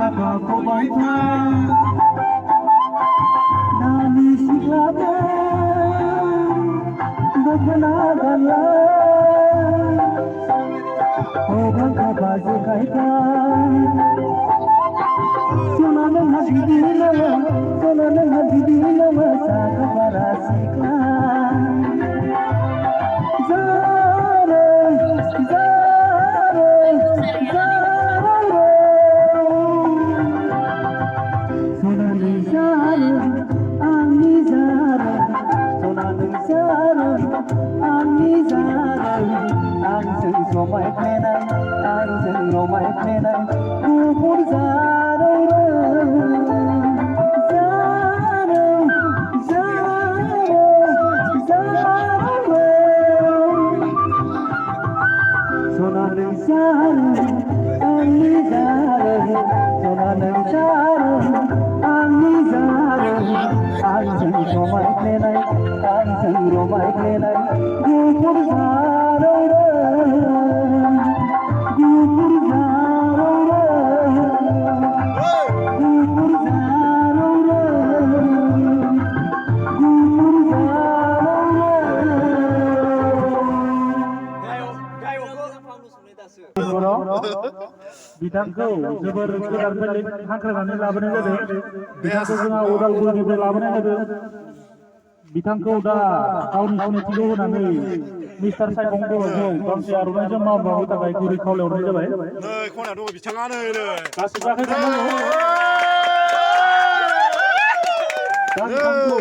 हाबाखौ बायथा दानि सिख्लाफोर दख'ना गानला हौवा हाबा जेखायथा सना नोंहा बिदि नामा सना नोंहा बिदि नामा साखा बारा सिख्ला Romai plenai, anjing romai plenai, kubur zarau, sonanai zarau, ani zarau, sonanai zarau, ani zarau, anjing romai plenai, anjing romai plenai, kubur zarau. बिथांखौ जोबोर गोजाननिफ्राय हांख्रायनानै लाबोनाय जादों बिथांखौ जोंहा उदालगुरिनिफ्राय लाबोनाय जादों बिथांखौ दा गावनि सिनायथिखौ होनानै मिस्टार साइखं बर'खौ गांसे आर'नाइजों मान बावनो थाखाय गुरै खावलायहरनाय जाबाय नै खनायाव दङ बिथाङानो नै गासिबो आखाइ थांनांगौ दा बिथांखौ